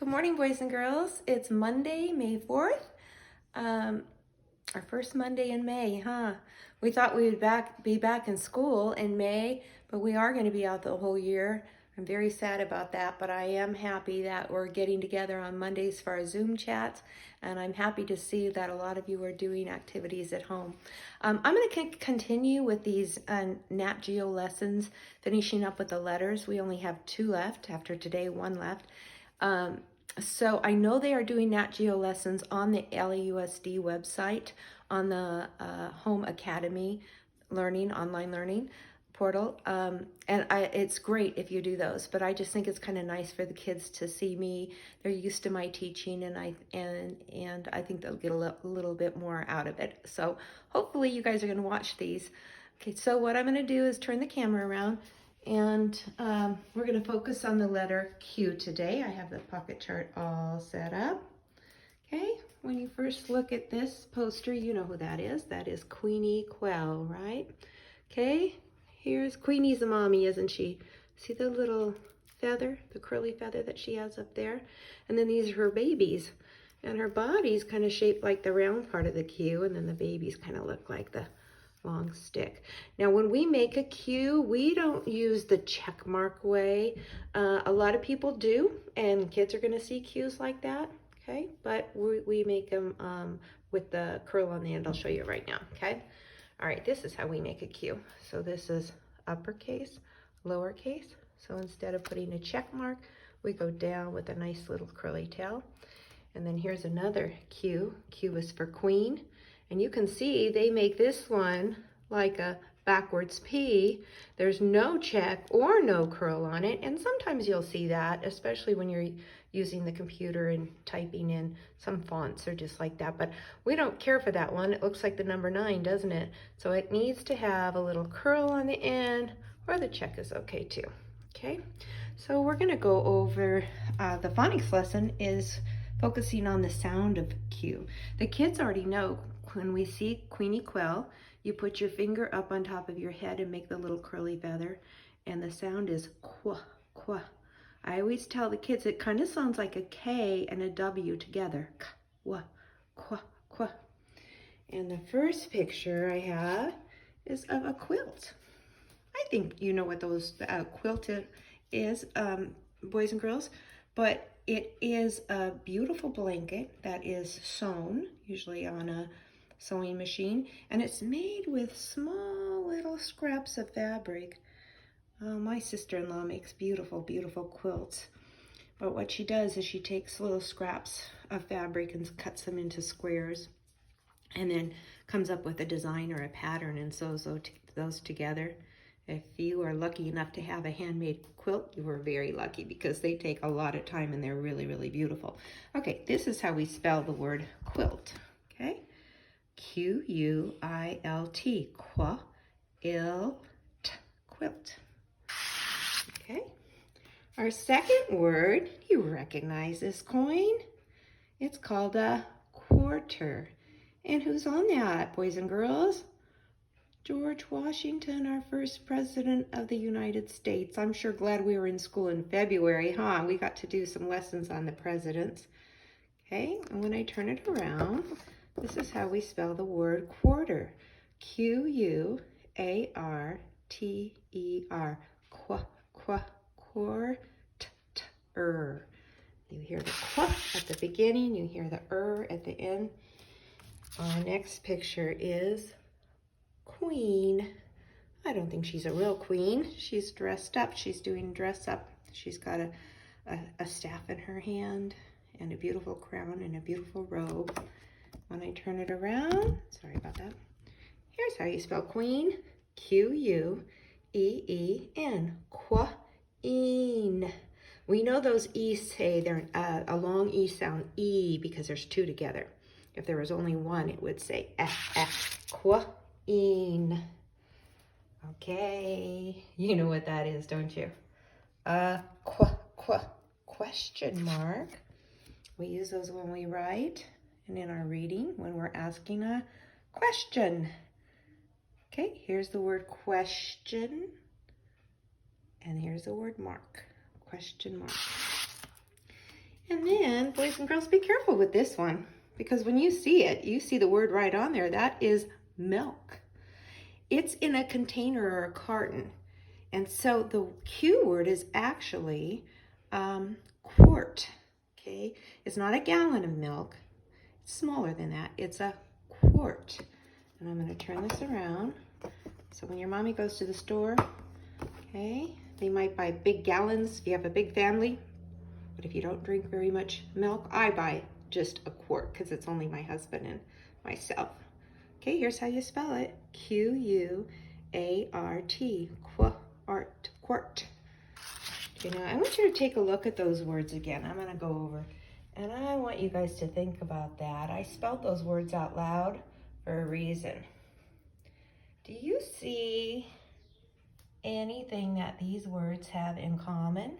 Good morning, boys and girls. It's Monday, May 4th. Our first Monday in May, huh? We thought we would be back in school in May, but we are going to be out the whole year. I'm very sad about that, but I am happy that we're getting together on Mondays for our Zoom chats, and I'm happy to see that a lot of you are doing activities at home. I'm going to continue with these Nat Geo lessons, finishing up with the letters. We only have 2 left. After today, 1 left. So I know they are doing Nat Geo lessons on the LAUSD website, on the Home Academy online learning portal. It's great if you do those, but I just think it's kind of nice for the kids to see me. They're used to my teaching, and I think they'll get a little bit more out of it. So hopefully you guys are going to watch these. Okay, so what I'm going to do is turn the camera around. And we're going to focus on the letter Q today. I have the pocket chart all set up. Okay, when you first look at this poster, you know who that is. That is Queenie Quell, right? Okay, here's Queenie's a mommy, isn't she? See the little feather, the curly feather that she has up there? And then these are her babies. And her body's kind of shaped like the round part of the Q, and then the babies kind of look like the long stick. Now, when we make a Q, we don't use the check mark way. A lot of people do, and kids are going to see Qs like that, okay? But we make them with the curl on the end. I'll show you right now, okay? All right, this is how we make a Q. So this is uppercase, lowercase. So instead of putting a check mark, we go down with a nice little curly tail. And then here's another Q. Q is for queen. And you can see they make this one like a backwards P. There's no check or no curl on it. And sometimes you'll see that, especially when you're using the computer and typing in. Some fonts are just like that, but we don't care for that one. It looks like the number 9, doesn't it? So it needs to have a little curl on the end, or the check is okay too. Okay, so we're gonna go over the phonics lesson is focusing on the sound of Q. The kids already know when we see Queenie Quell, you put your finger up on top of your head and make the little curly feather, and the sound is qua, qua. I always tell the kids it kind of sounds like a K and a W together. Qua, qua, qua. And the first picture I have is of a quilt. I think you know what those quilt is, boys and girls, but it is a beautiful blanket that is sewn, usually on a sewing machine, and it's made with small little scraps of fabric. My sister-in-law makes beautiful, beautiful quilts, but what she does is she takes little scraps of fabric and cuts them into squares, and then comes up with a design or a pattern and sews those together. If you are lucky enough to have a handmade quilt, you are very lucky, because they take a lot of time and they're really, really beautiful. Okay, this is how we spell the word quilt, okay? Q-U-I-L-T, Quilt, quilt. Okay, our second word, you recognize this coin. It's called a quarter. And who's on that, boys and girls? George Washington, our first president of the United States. I'm sure glad we were in school in February, huh? We got to do some lessons on the presidents. Okay, and when I turn it around, this is how we spell the word quarter. Q-U-A-R-T-E-R. Quarter. You hear the qua at the beginning, you hear the at the end. Our next picture is Queen. I don't think she's a real queen. She's dressed up. She's doing dress up. She's got a staff in her hand and a beautiful crown and a beautiful robe. When I turn it around, sorry about that. Here's how you spell queen. Q-U-E-E-N. Queen. We know those E's say they're a long E sound, E, because there's 2 together. If there was only 1, it would say F. Queen. Okay, you know what that is, don't you? Question mark. We use those when we write and in our reading when we're asking a question. Okay, here's the word question, and here's the word mark. Question mark. And then boys and girls, be careful with this one, because when you see it, you see the word right on there. That is milk. It's in a container or a carton. And so the Q word is actually quart, okay? It's not a gallon of milk. It's smaller than that. It's a quart. And I'm gonna turn this around. So when your mommy goes to the store, okay, they might buy big gallons if you have a big family. But if you don't drink very much milk, I buy just a quart because it's only my husband and myself. Okay, here's how you spell it. Q-U-A-R-T, quart, quart. Okay, now I want you to take a look at those words again. I'm gonna go over, and I want you guys to think about that. I spelled those words out loud for a reason. Do you see anything that these words have in common?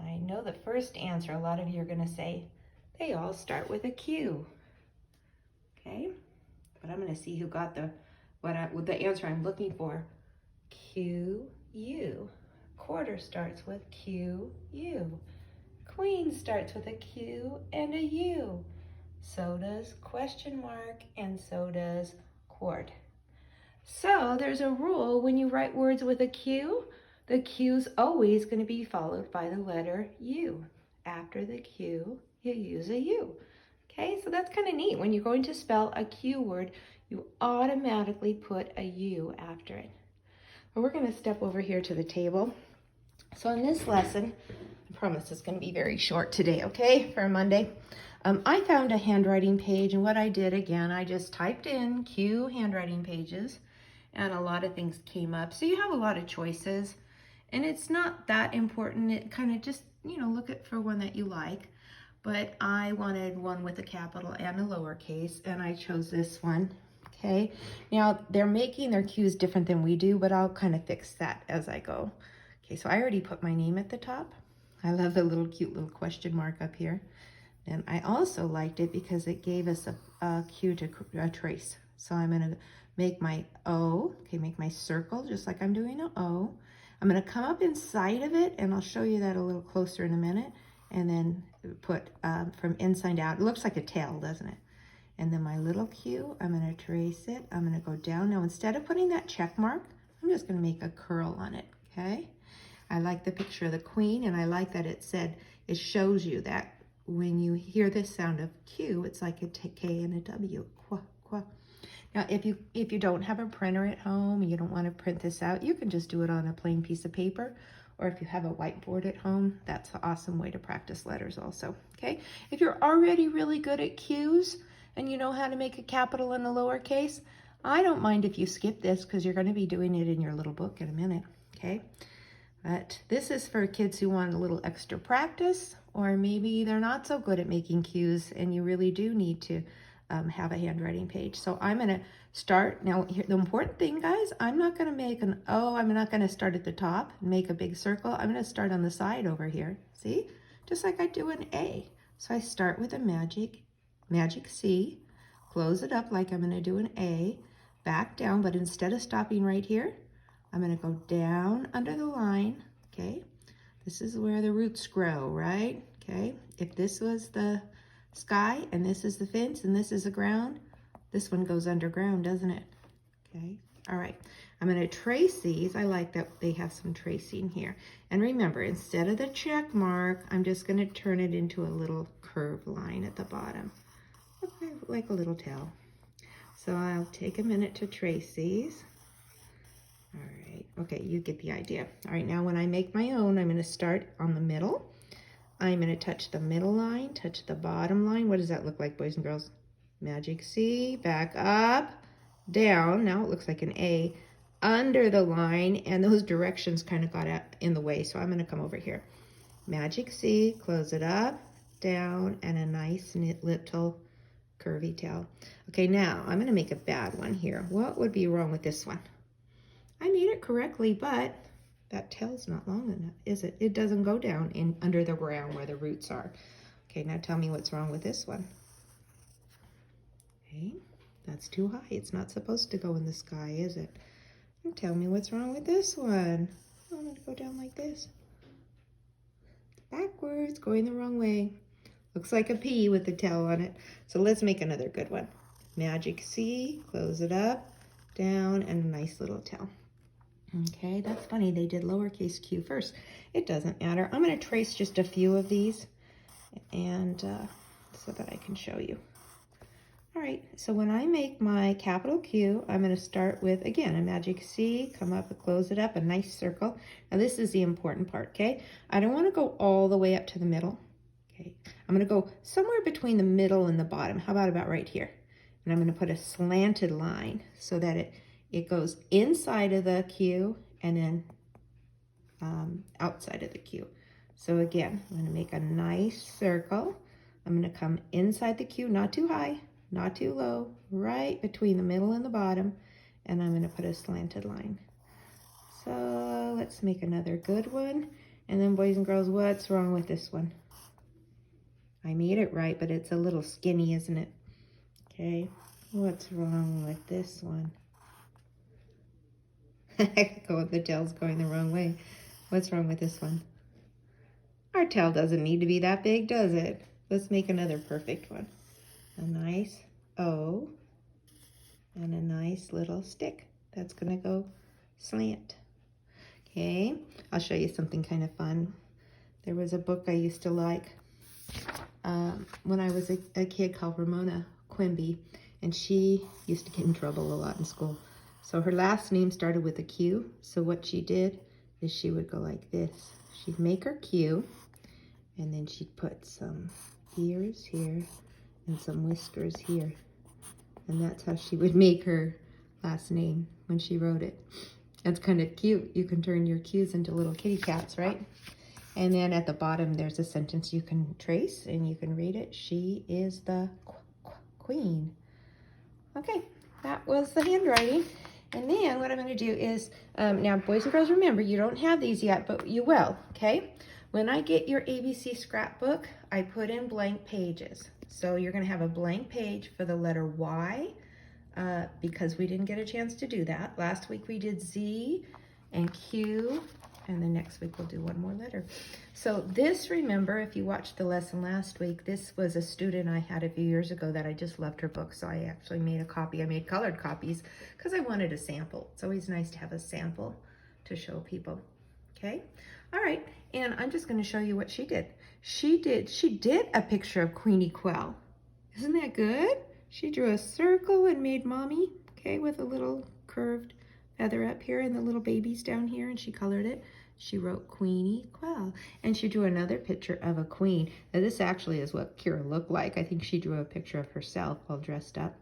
I know the first answer, a lot of you are going to say, they all start with a Q. Okay, but I'm going to see who got the answer I'm looking for. Q-U. Quarter starts with Q-U. Queen starts with a Q and a U. So does question mark, and so does quart. So there's a rule when you write words with a Q, the Q's always going to be followed by the letter U. After the Q, you use a U. Okay, so that's kind of neat. When you're going to spell a Q word, you automatically put a U after it. But we're going to step over here to the table. So in this lesson, I promise it's going to be very short today, okay, for a Monday. I found a handwriting page, and what I did again, I just typed in Q handwriting pages, and a lot of things came up. So you have a lot of choices, and it's not that important. It kind of just, look at for one that you like. But I wanted one with a capital and a lowercase, and I chose this one. Okay, now they're making their Q's different than we do, but I'll kind of fix that as I go. Okay, so I already put my name at the top. I love the cute little question mark up here. And I also liked it because it gave us a cue to trace. So I'm going to make my O, okay, make my circle just like I'm doing an O. I'm going to come up inside of it, and I'll show you that a little closer in a minute, and then put from inside out. It looks like a tail, doesn't it? And then my little Q, I'm going to trace it. I'm going to go down. Now, instead of putting that check mark, I'm just going to make a curl on it, okay? I like the picture of the queen, and I like that it shows you that when you hear this sound of Q, it's like a K and a W, qua, qua. Now, if you don't have a printer at home and you don't want to print this out, you can just do it on a plain piece of paper, or if you have a whiteboard at home, that's an awesome way to practice letters also, okay? If you're already really good at Q's and you know how to make a capital and a lowercase, I don't mind if you skip this because you're going to be doing it in your little book in a minute, okay? But this is for kids who want a little extra practice, or maybe they're not so good at making Q's and you really do need to have a handwriting page. So I'm going to start. Now, here, the important thing, guys, I'm not going to make an O. I'm not going to start at the top and make a big circle. I'm going to start on the side over here. See? Just like I do an A. So I start with a magic C, close it up like I'm going to do an A, back down, but instead of stopping right here, I'm going to go down under the line, okay? This is where the roots grow, right? Okay, if this was the sky and this is the fence and this is the ground, this one goes underground, doesn't it? Okay, all right. I'm going to trace these. I like that they have some tracing here. And remember, instead of the check mark, I'm just going to turn it into a little curved line at the bottom, okay, like a little tail. So I'll take a minute to trace these. All right, okay, you get the idea. All right, now when I make my own, I'm going to start on the middle. I'm going to touch the middle line, touch the bottom line. What does that look like, boys and girls? Magic C, back up, down. Now it looks like an A, under the line, and those directions kind of got in the way, so I'm going to come over here. Magic C, close it up, down, and a nice little curvy tail. Okay, now I'm going to make a bad one here. What would be wrong with this one? I made it correctly, but that tail's not long enough, is it? It doesn't go down in under the ground where the roots are. Okay, now tell me what's wrong with this one. Okay, that's too high. It's not supposed to go in the sky, is it? And tell me what's wrong with this one. I'm going to go down like this. Backwards, going the wrong way. Looks like a P with the tail on it. So let's make another good one. Magic C, close it up, down, and a nice little tail. Okay, that's funny. They did lowercase q first. It doesn't matter. I'm going to trace just a few of these and so that I can show you. All right, so when I make my capital Q, I'm going to start with, again, a magic C, come up and close it up, a nice circle. Now this is the important part, okay? I don't want to go all the way up to the middle, okay? I'm going to go somewhere between the middle and the bottom. How about right here? And I'm going to put a slanted line so that it goes inside of the Q and then outside of the Q. So again, I'm going to make a nice circle. I'm going to come inside the Q, not too high, not too low, right between the middle and the bottom, and I'm going to put a slanted line. So let's make another good one. And then boys and girls, what's wrong with this one? I made it right, but it's a little skinny, isn't it? Okay, what's wrong with this one? The tail's going the wrong way. What's wrong with this one? Our tail doesn't need to be that big, does it? Let's make another perfect one. A nice O and a nice little stick. That's gonna go slant. Okay, I'll show you something kind of fun. There was a book I used to like when I was a kid called Ramona Quimby, and she used to get in trouble a lot in school. So her last name started with a Q, so what she did is she would go like this. She'd make her Q, and then she'd put some ears here and some whiskers here. And that's how she would make her last name when she wrote it. That's kind of cute. You can turn your Q's into little kitty cats, right? And then at the bottom, there's a sentence you can trace and you can read it. She is the queen. Okay, that was the handwriting. And then what I'm going to do is, now boys and girls, remember, you don't have these yet, but you will, okay? When I get your ABC scrapbook, I put in blank pages. So you're going to have a blank page for the letter Y, because we didn't get a chance to do that. Last week we did Z and Q, and then next week we'll do one more letter. So this, remember, if you watched the lesson last week, this was a student I had a few years ago that I just loved her book, so I actually made a copy. I made colored copies because I wanted a sample. It's always nice to have a sample to show people, okay? All right, and I'm just going to show you what she did. She did a picture of Queenie Quell. Isn't that good? She drew a circle and made mommy, okay, with a little curved feather up here and the little babies down here, and she colored it. She wrote Queenie Quell, and she drew another picture of a queen. Now this actually is what Kira looked like. I think she drew a picture of herself all dressed up,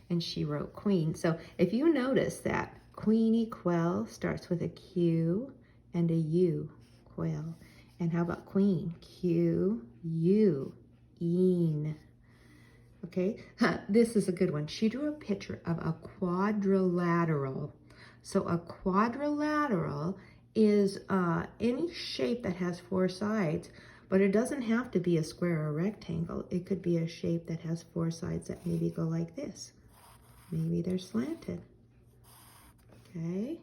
and she wrote queen. So if you notice that Queenie Quell starts with a Q and a U, Quell. And how about queen? Q, U, een. Okay, this is a good one. She drew a picture of a quadrilateral. So a quadrilateral is any shape that has four sides, but it doesn't have to be a square or a rectangle. It could be a shape that has four sides that maybe go like this. Maybe they're slanted, okay?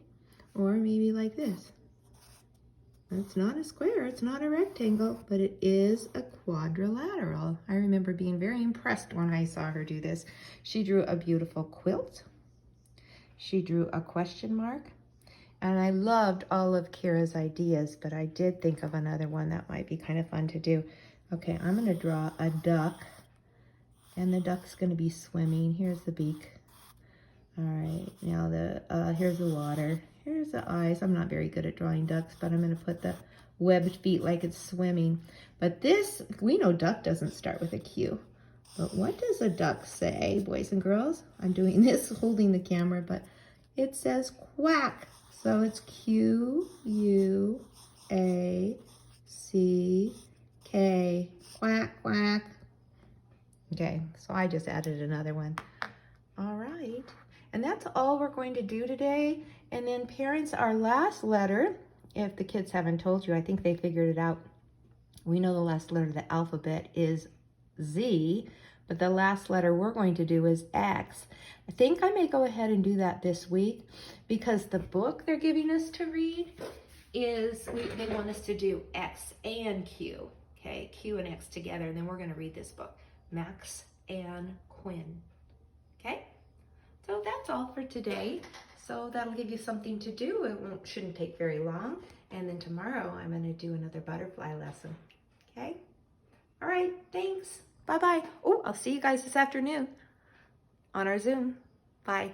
Or maybe like this. It's not a square, it's not a rectangle, but it is a quadrilateral. I remember being very impressed when I saw her do this. She drew a beautiful quilt. She drew a question mark. And I loved all of Kira's ideas, but I did think of another one that might be kind of fun to do. Okay, I'm going to draw a duck, and the duck's going to be swimming. Here's the beak. All right, now here's the water. Here's the eyes. I'm not very good at drawing ducks, but I'm going to put the webbed feet like it's swimming. But this, we know duck doesn't start with a Q. But what does a duck say, boys and girls? I'm doing this holding the camera, but it says quack. So it's Q-U-A-C-K, quack, quack. Okay, so I just added another one. All right, and that's all we're going to do today. And then parents, our last letter, if the kids haven't told you, I think they figured it out. We know the last letter of the alphabet is Z, but the last letter we're going to do is X. I think I may go ahead and do that this week because the book they're giving us to read is, they want us to do X and Q. Okay, Q and X together, and then we're gonna read this book, Max and Quinn. Okay, so that's all for today. So that'll give you something to do. It shouldn't take very long. And then tomorrow I'm gonna do another butterfly lesson. Okay, all right, thanks. Bye-bye. Oh, I'll see you guys this afternoon on our Zoom. Bye.